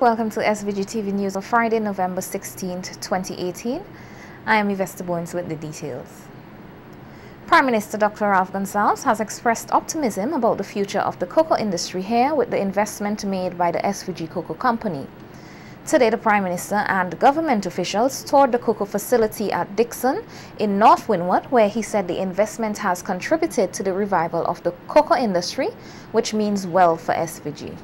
welcome to SVG-TV News of Friday, November 16th, 2018. I am Yvette Boynes with the details. Prime Minister Dr. Ralph Gonsalves has expressed optimism about the future of the cocoa industry here with the investment made by the SVG Cocoa Company. Today, the Prime Minister and government officials toured the cocoa facility at Dixon in North Windward, where he said the investment has contributed to the revival of the cocoa industry, which means well for SVG.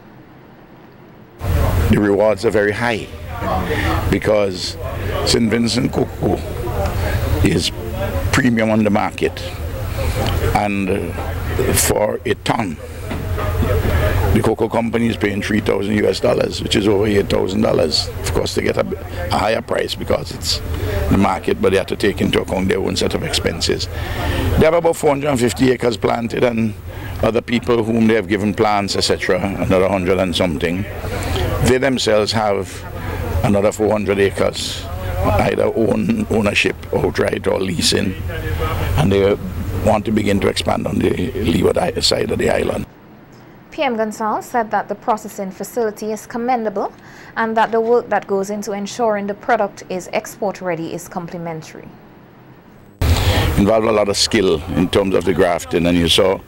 The rewards are very high because St. Vincent cocoa is premium on the market, and for a ton the cocoa company is paying $3,000 US, which is over $8,000. Of course, they get a higher price because it's the market, but they have to take into account their own set of expenses. They have about 450 acres planted, and other people whom they have given plants, etc., another 100 and something. They themselves have another 400 acres, either ownership, outright, or leasing, and they want to begin to expand on the leeward side of the island. PM Gonsalves said that the processing facility is commendable and that the work that goes into ensuring the product is export ready is complementary. Involved a lot of skill in terms of the grafting, and you saw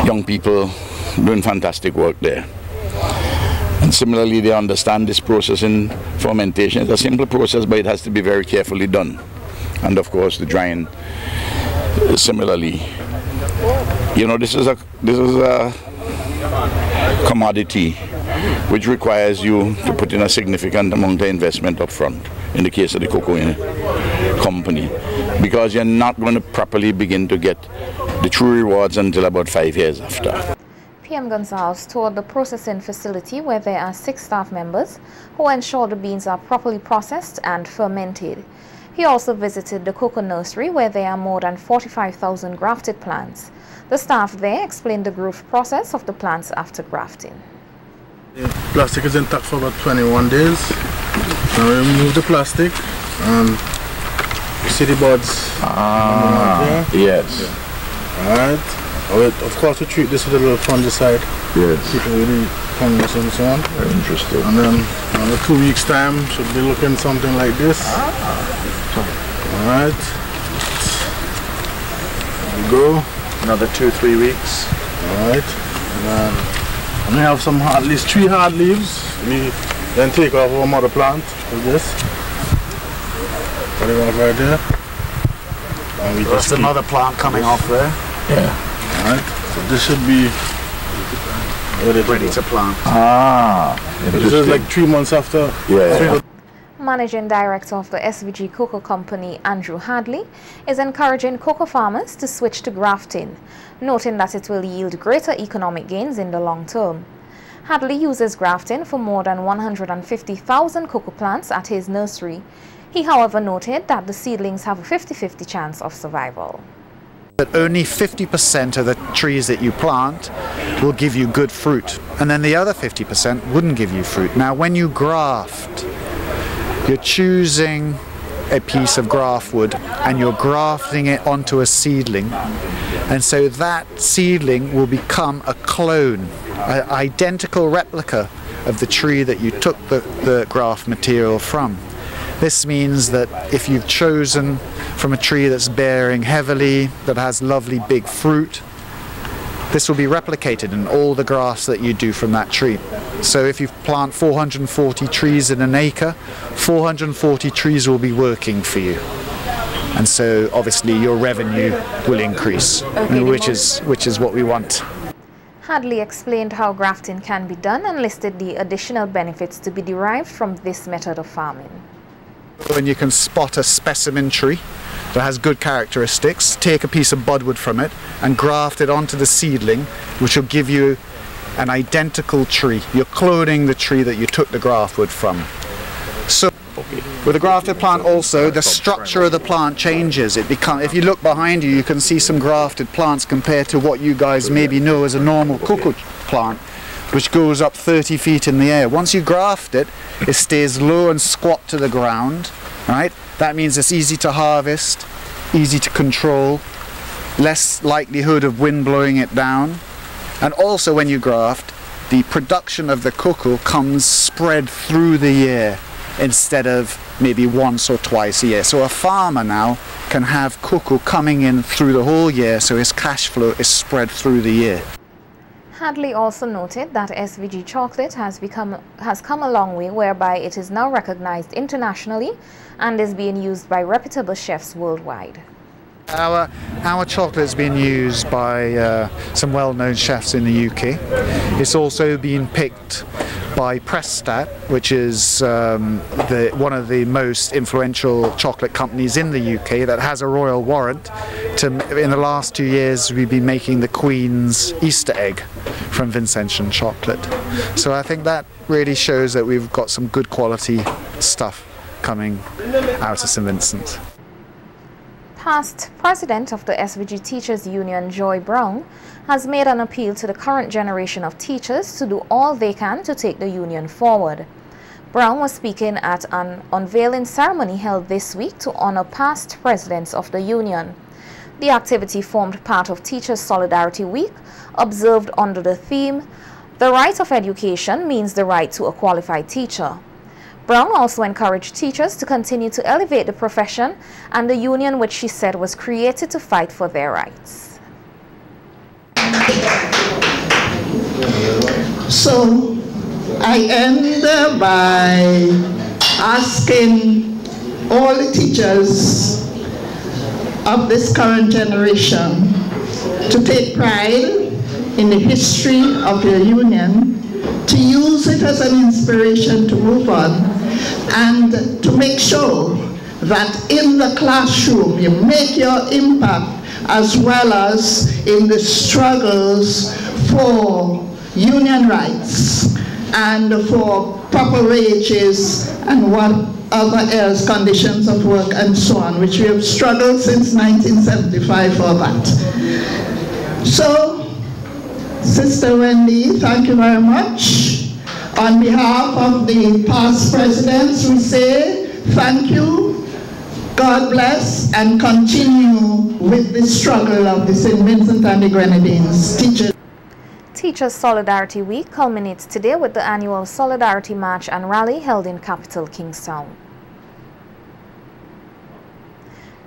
young people doing fantastic work there. And similarly, they understand this process in fermentation. It's a simple process, but it has to be very carefully done. And of course, the drying similarly. You know, this is a commodity which requires you to put in a significant amount of investment up front in the case of the cocoa company, because you're not going to properly begin to get the true rewards until about 5 years after. PM Gonsalves toured the processing facility where there are 6 staff members who ensure the beans are properly processed and fermented. He also visited the cocoa nursery where there are more than 45,000 grafted plants. The staff there explained the growth process of the plants after grafting. The plastic is intact for about 21 days. Now we remove the plastic and you see the buds. Yes. Yeah. Alright. Of course, we treat this with a little fungicide. Yes. Keep it with the fungus and so on. Very interesting. And then in 2 weeks' time, should be looking something like this. Alright. There we go. Another 2-3 weeks. Alright. And we have some at least 3 hard leaves. We then take off our mother plant with this. Put it off right there. And we There's another plant coming off there. Yeah. Alright. So this should be ready to plant. This is like 3 months after. Yeah. Managing Director of the SVG Cocoa Company, Andrew Hadley, is encouraging cocoa farmers to switch to grafting, noting that it will yield greater economic gains in the long term. Hadley uses grafting for more than 150,000 cocoa plants at his nursery. He, however, noted that the seedlings have a 50-50 chance of survival. But only 50% of the trees that you plant will give you good fruit, and then the other 50% wouldn't give you fruit. Now, when you graft, you're choosing a piece of graft wood and you're grafting it onto a seedling, and so that seedling will become a clone, an identical replica of the tree that you took the graft material from. This means that if you've chosen from a tree that's bearing heavily, that has lovely big fruit, this will be replicated in all the grafts that you do from that tree. So if you plant 440 trees in an acre, 440 trees will be working for you. And so obviously your revenue will increase, which is what we want. Hadley explained how grafting can be done and listed the additional benefits to be derived from this method of farming. When you can spot a specimen tree that has good characteristics, take a piece of budwood from it and graft it onto the seedling, which will give you an identical tree. You're cloning the tree that you took the graft wood from. So with a grafted plant also, the structure of the plant changes. If you look behind you, you can see some grafted plants compared to what you guys maybe know as a normal cocoa plant, which goes up 30 feet in the air. Once you graft it, it stays low and squat to the ground, right? That means it's easy to harvest, easy to control, less likelihood of wind blowing it down. And also when you graft, the production of the cocoa comes spread through the year instead of maybe once or twice a year. So a farmer now can have cocoa coming in through the whole year, so his cash flow is spread through the year. Hadley also noted that SVG chocolate has come a long way, whereby it is now recognized internationally and is being used by reputable chefs worldwide. Our chocolate has been used by some well-known chefs in the UK. It's also been picked by Prestat, which is one of the most influential chocolate companies in the UK that has a royal warrant. In the last 2 years, we've been making the Queen's Easter egg from Vincentian chocolate. So I think that really shows that we've got some good quality stuff coming out of St. Vincent. Past president of the SVG Teachers Union, Joy Brown, has made an appeal to the current generation of teachers to do all they can to take the union forward. Brown was speaking at an unveiling ceremony held this week to honor past presidents of the union. The activity formed part of Teachers Solidarity Week, observed under the theme, "The right of education means the right to a qualified teacher." Brown also encouraged teachers to continue to elevate the profession and the union, which she said was created to fight for their rights. So I end by asking all the teachers of this current generation to take pride in the history of your union, to use it as an inspiration to move on, and to make sure that in the classroom you make your impact, as well as in the struggles for union rights and for proper wages and what other else, conditions of work and so on, which we have struggled since 1975 for that. So, Sister Wendy, thank you very much. On behalf of the past presidents, we say thank you, God bless, and continue with the struggle of the St. Vincent and the Grenadines. Teachers Solidarity Week culminates today with the annual Solidarity March and Rally held in capital Kingstown.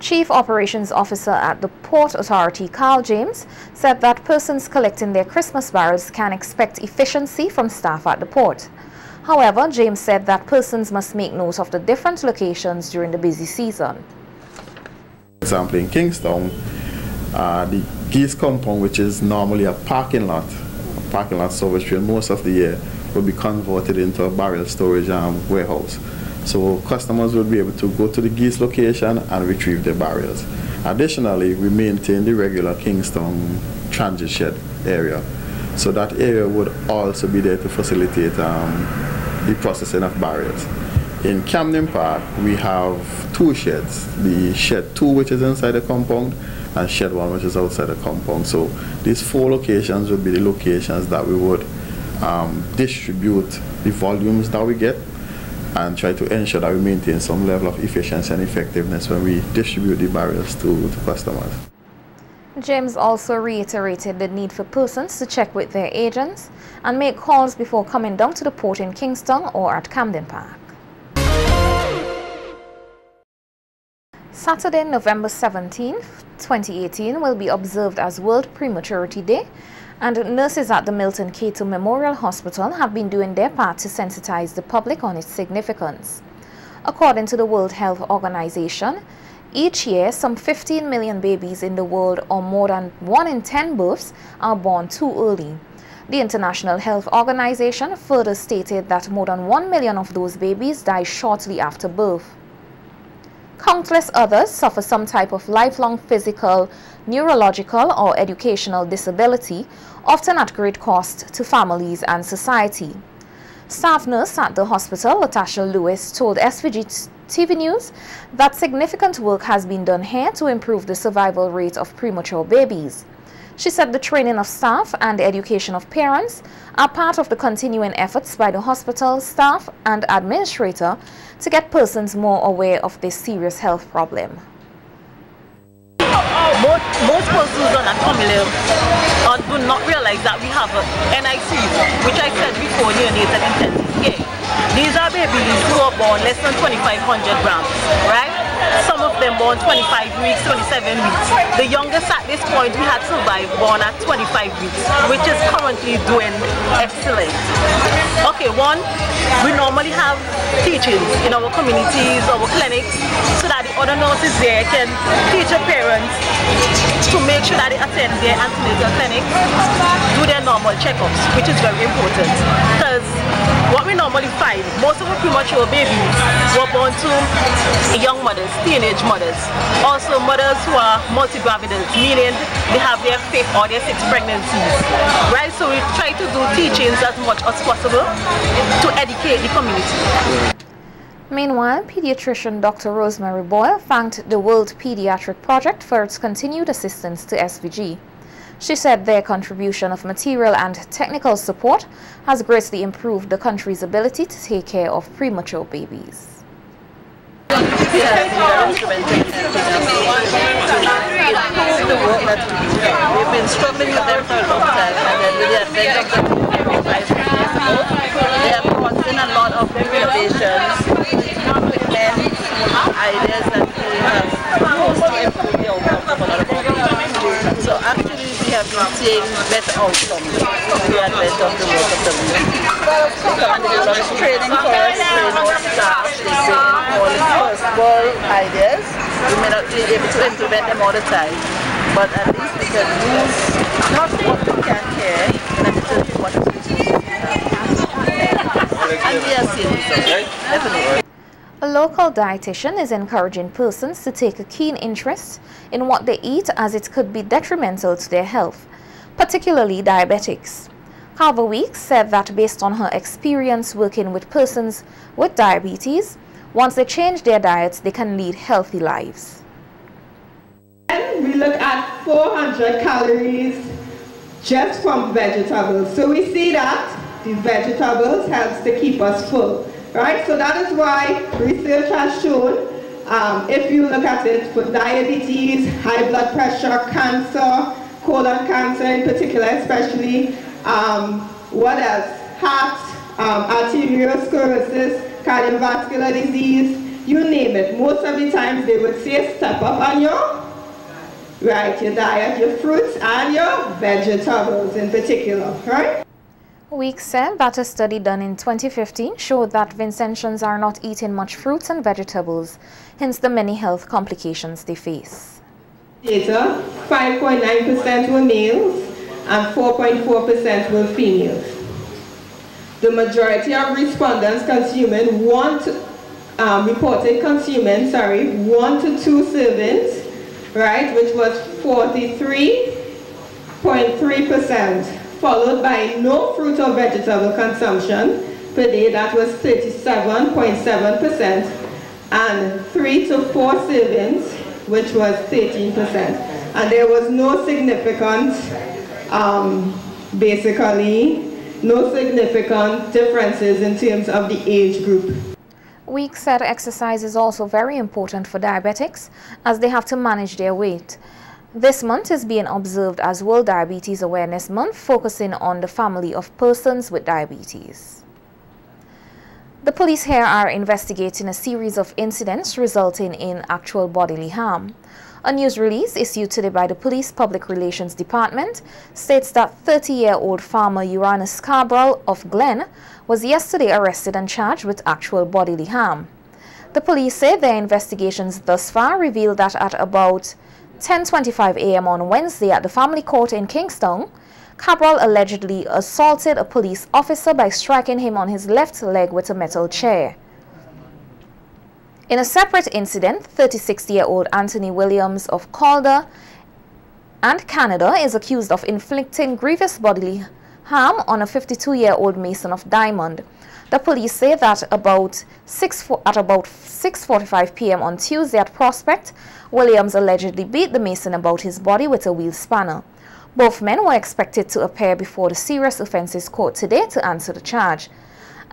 Chief Operations Officer at the Port Authority, Carl James, said that persons collecting their Christmas barrels can expect efficiency from staff at the port. However, James said that persons must make note of the different locations during the busy season. For example, in Kingstown, the geese compound, which is normally a parking lot service during most of the year, will be converted into a barrel storage warehouse. So customers will be able to go to the geese location and retrieve their barrels. Additionally, we maintain the regular Kingstown transit shed area. So that area would also be there to facilitate the processing of barrels. In Camden Park, we have 2 sheds. The shed 2, which is inside the compound, and shed 1, which is outside the compound. So these 4 locations would be the locations that we would distribute the volumes that we get, and try to ensure that we maintain some level of efficiency and effectiveness when we distribute the barrels to customers. James also reiterated the need for persons to check with their agents and make calls before coming down to the port in Kingston or at Camden Park. Saturday, November 17, 2018 will be observed as World Prematurity Day, and nurses at the Milton Cato Memorial Hospital have been doing their part to sensitize the public on its significance. According to the World Health Organization, each year some 15 million babies in the world, or more than 1 in 10 births, are born too early. The International Health Organization further stated that more than 1 million of those babies die shortly after birth. Countless others suffer some type of lifelong physical, neurological, or educational disability, often at great cost to families and society. Staff nurse at the hospital, Latasha Lewis, told SVG-TV News that significant work has been done here to improve the survival rate of premature babies. She said the training of staff and the education of parents are part of the continuing efforts by the hospital staff and administrator to get persons more aware of this serious health problem. Most persons are not familiar or do not realize that we have a NIC, which I said before, neonatal intensive care. These are babies who are born less than 2,500 grams, right? Some of them born 25 weeks, 27 weeks. The youngest at this point we had survived born at 25 weeks, which is currently doing excellent. Okay, one, we normally have teachings in our communities, our clinics, so that the other nurses there can teach our parents to make sure that they attend their antenatal clinics, do their normal checkups, which is very important. Because what we normally find, most of our premature babies were born to young mothers, teenage mothers, also mothers who are multi-gravidas, meaning they have their 5th or their 6th pregnancies, right? So we try to do teachings as much as possible to educate the community. Meanwhile, pediatrician Dr. Rosemary Boyle thanked the World Pediatric Project for its continued assistance to SVG. She said their contribution of material and technical support has greatly improved the country's ability to take care of premature babies. We have been instrumental to improve the work that we do. We've been struggling with them for a long time, and then with the advent of them every 5 years ago, they have brought in a lot of innovations, equipment, ideas that we have used to improve the outcome of a lot of our babies. So actually we have been seeing better outcomes with the advent of the work of the women. They come and do a lot of training for us, train our staff, they bring in all the first ball ideas. We may not be able to implement them all the time, but at least we can use what we can here and determine what resources we have. And we are seeing results, definitely. A local dietitian is encouraging persons to take a keen interest in what they eat, as it could be detrimental to their health, particularly diabetics. Carver Weeks said that based on her experience working with persons with diabetes, once they change their diets, they can lead healthy lives. We look at 400 calories just from vegetables. So we see that the vegetables helps to keep us full. Right, so that is why research has shown, if you look at it for diabetes, high blood pressure, cancer, colon cancer in particular especially, what else? Heart, arteriosclerosis, cardiovascular disease, you name it. Most of the times they would say step up on your diet, your fruits and your vegetables in particular, right? Weeks said that a study done in 2015 showed that Vincentians are not eating much fruits and vegetables, hence the many health complications they face. Data, 5.9% were males and 4.4% were females. The majority of respondents reported consuming 1 to 2 servings, right, which was 43.3%. Followed by no fruit or vegetable consumption per day, that was 37.7%, and 3 to 4 servings, which was 13%. And there was no significant, no significant differences in terms of the age group. Weeks said exercise is also very important for diabetics, as they have to manage their weight. This month is being observed as World Diabetes Awareness Month, focusing on the family of persons with diabetes. The police here are investigating a series of incidents resulting in actual bodily harm. A news release issued today by the Police Public Relations Department states that 30-year-old farmer Uranus Cabral of Glen was yesterday arrested and charged with actual bodily harm. The police say their investigations thus far revealed that at about 10:25 a.m. on Wednesday at the family court in Kingston, Cabral allegedly assaulted a police officer by striking him on his left leg with a metal chair. In a separate incident, 36-year-old Anthony Williams of Calder and Canada is accused of inflicting grievous bodily harm on a 52-year-old mason of Diamond. The police say that at about 6:45 p.m. on Tuesday at Prospect, Williams allegedly beat the mason about his body with a wheel spanner. Both men were expected to appear before the Serious Offences Court today to answer the charge.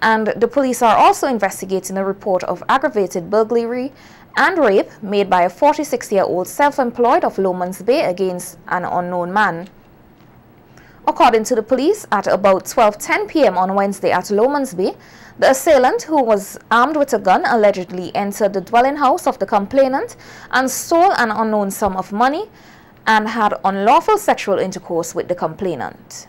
And the police are also investigating a report of aggravated burglary and rape made by a 46-year-old self-employed of Lomans Bay against an unknown man. According to the police, at about 12:10 p.m. on Wednesday at Lomansby, the assailant, who was armed with a gun, allegedly entered the dwelling house of the complainant and stole an unknown sum of money and had unlawful sexual intercourse with the complainant.